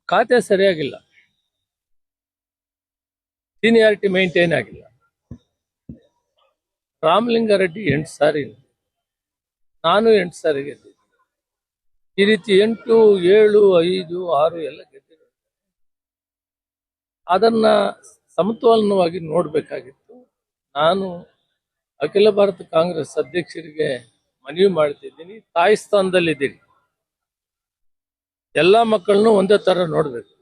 ಖಾತೆ ಸರಿಯಾಗಿಲ್ಲ, seniority maintain ಆಗಿಲ್ಲ. ರಾಮಲಿಂಗಾರೆಡ್ಡಿ 8 ಸಾರಿ, ನಾನು 8 ಸಾರಿ ಗೆದ್ದಿದ್ದೆ. ಈ ರೀತಿ 8, 7, 5, 6 ಎಲ್ಲ ಗೆದ್ದಿರೋ ಅದನ್ನ ಸಮತೋಲನವಾಗಿ ನೋಡ್ಬೇಕಾಗಿತ್ತು. ನಾನು ಅಖಿಲ ಭಾರತ ಕಾಂಗ್ರೆಸ್ ಅಧ್ಯಕ್ಷರಿಗೆ ಮನವಿ ಮಾಡ್ತಿದ್ದೀನಿ, ತಾಯಿ ಸ್ಥಾನದಲ್ಲಿದ್ದೀರಿ, ಎಲ್ಲ ಮಕ್ಕಳನ್ನು ಒಂದೇ ತರ ನೋಡ್ಬೇಕು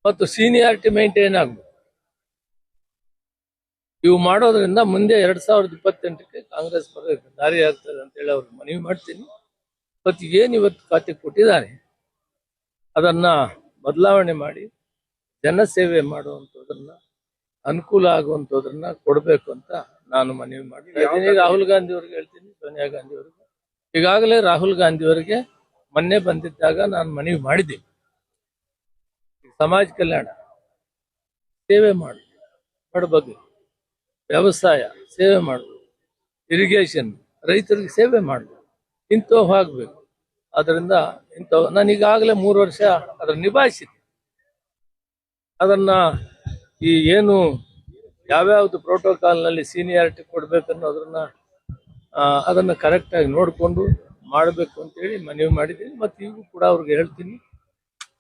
ಮತ್ತು ಸೀನಿಯಾರಿಟಿ ಮೇಂಟೈನ್ ಆಗ್ಬೇಕು. ಇವು ಮಾಡೋದ್ರಿಂದ ಮುಂದೆ 2028ಕ್ಕೆ ಕಾಂಗ್ರೆಸ್ ಬರೋದಕ್ಕೆ ದಾರಿ ಆಗ್ತದೆ ಅಂತೇಳಿ ಅವ್ರಿಗೆ ಮನವಿ ಮಾಡ್ತೀನಿ. ಮತ್ತು ಏನು ಇವತ್ತು ಖಾತೆ ಕೊಟ್ಟಿದ್ದಾರೆ ಅದನ್ನ ಬದಲಾವಣೆ ಮಾಡಿ ಜನಸೇವೆ ಮಾಡುವಂಥದ್ದನ್ನ, ಅನುಕೂಲ ಆಗುವಂಥದ್ದನ್ನ ಕೊಡಬೇಕು ಅಂತ ನಾನು ಮನವಿ ಮಾಡ್ತೀನಿ. ರಾಹುಲ್ ಗಾಂಧಿ ಅವ್ರಿಗೆ ಹೇಳ್ತೀನಿ, ಸೋನಿಯಾ ಗಾಂಧಿ ಅವರಿಗೆ. ಈಗಾಗಲೇ ರಾಹುಲ್ ಗಾಂಧಿ ಅವರಿಗೆ ಮೊನ್ನೆ ಬಂದಿದ್ದಾಗ ನಾನು ಮನವಿ ಮಾಡಿದ್ದೀನಿ, ಸಮಾಜ ಕಲ್ಯಾಣ ಸೇವೆ ಮಾಡು, ಬಡಬಗ್ಗರು ವ್ಯವಸಾಯ ಸೇವೆ ಮಾಡಬೇಕು, ಇರಿಗೇಷನ್ ರೈತರಿಗೆ ಸೇವೆ ಮಾಡಬೇಕು, ಇಂಥವು ಆಗಬೇಕು. ಅದರಿಂದ ಇಂಥವು ನಾನು ಈಗಾಗಲೇ 3 ವರ್ಷ ಅದನ್ನು ನಿಭಾಯಿಸಿದ್ದೆ. ಅದನ್ನ ಈ ಏನು ಯಾವ್ಯಾವ್ದು ಪ್ರೋಟೋಕಾಲ್ನಲ್ಲಿ ಸೀನಿಯಾರಿಟಿ ಕೊಡ್ಬೇಕನ್ನೋದನ್ನ ಅದನ್ನು ಕರೆಕ್ಟಾಗಿ ನೋಡಿಕೊಂಡು ಮಾಡಬೇಕು ಅಂತೇಳಿ ಮನವಿ ಮಾಡಿದ್ದೀನಿ. ಮತ್ತು ಈಗೂ ಕೂಡ ಅವ್ರಿಗೆ ಹೇಳ್ತೀನಿ,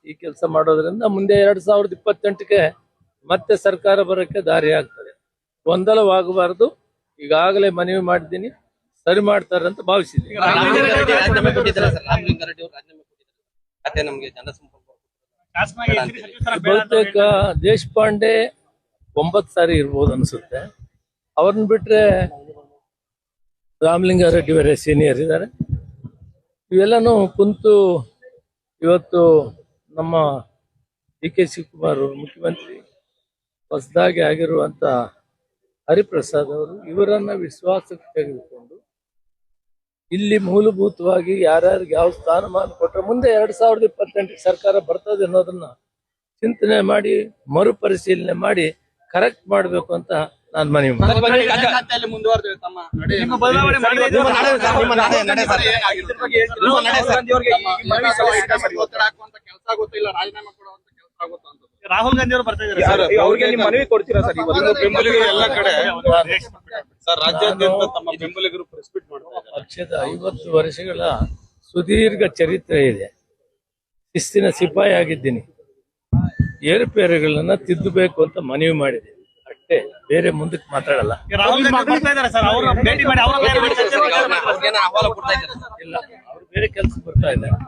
ಈ ಕೆಲಸ ಮಾಡೋದ್ರಿಂದ ಮುಂದೆ 2028ಕ್ಕೆ ಮತ್ತೆ ಸರ್ಕಾರ ಬರೋಕ್ಕೆ ದಾರಿ ಆಗ್ತದೆ. ಗೊಂದಲವಾಗಬಾರ್ದು. ಈಗಾಗಲೇ ಮನವಿ ಮಾಡಿದ್ದೀನಿ, ಸರಿ ಮಾಡ್ತಾರೆ ಅಂತ ಭಾವಿಸಿದ್ದೀನಿ. ಬಹುತೇಕ ದೇಶಪಾಂಡೆ 9 ಸಾರಿ ಇರ್ಬೋದು ಅನ್ಸುತ್ತೆ. ಅವ್ರನ್ನ ಬಿಟ್ರೆ ರಾಮಲಿಂಗಾರೆಡ್ಡಿ ಅವರೇ ಸೀನಿಯರ್ ಇದ್ದಾರೆ. ಇವೆಲ್ಲನೂ ಕುಂತು ಇವತ್ತು ನಮ್ಮ ಡಿ ಕೆ ಶಿವಕುಮಾರ್ ಅವರು ಮುಖ್ಯಮಂತ್ರಿ, ಹೊಸದಾಗಿ ಆಗಿರುವಂತ ಹರಿಪ್ರಸಾದ್ ಅವರು ಇವರನ್ನ ವಿಶ್ವಾಸಕ್ಕೆ ತೆಗೆದುಕೊಂಡು ಇಲ್ಲಿ ಮೂಲಭೂತವಾಗಿ ಯಾರ್ಯಾರಿಗೆ ಯಾವ ಸ್ಥಾನಮಾನ ಕೊಟ್ಟರೆ ಮುಂದೆ 2028ಕ್ಕೆ ಸರ್ಕಾರ ಬರ್ತದೆ ಅನ್ನೋದನ್ನ ಚಿಂತನೆ ಮಾಡಿ ಮರುಪರಿಶೀಲನೆ ಮಾಡಿ ಕರೆಕ್ಟ್ ಮಾಡಬೇಕು ಅಂತ ನಾನು ಮನವಿ ರಾಹುಲ್ ಗಾಂಧಿ ಅವರು ಬರ್ತಾ ಇದ್ದಾರೆ, ಅವ್ರಿಗೆ ನೀವು ಮನವಿ ಕೊಡ್ತೀರಾ ಸರ್? ಬೆಂಬಲಿಗರು ಎಲ್ಲ ಕಡೆ ಸರ್, ರಾಜ್ಯಾದ್ಯಂತ ತಮ್ಮ ಬೆಂಬಲಿಗರು ಪ್ರೆಸ್ ಮೀಟ್ ಮಾಡ್ತಾರೆ. ಪಕ್ಷದ 50 ವರ್ಷಗಳ ಸುದೀರ್ಘ ಚರಿತ್ರೆ ಇದೆ. ಶಿಸ್ತಿನ ಸಿಪಾಯಿ ಆಗಿದ್ದೀನಿ. ಏರುಪೇರುಗಳನ್ನ ತಿದ್ದಬೇಕು ಅಂತ ಮನವಿ ಮಾಡಿದ್ದೀನಿ ಅಷ್ಟೇ, ಬೇರೆ ಮುಂದಕ್ಕೆ ಮಾತಾಡಲ್ಲ. ಇಲ್ಲ, ಅವ್ರು ಬೇರೆ ಕೆಲಸ ಬರ್ತಾ ಇದ್ದಾರೆ.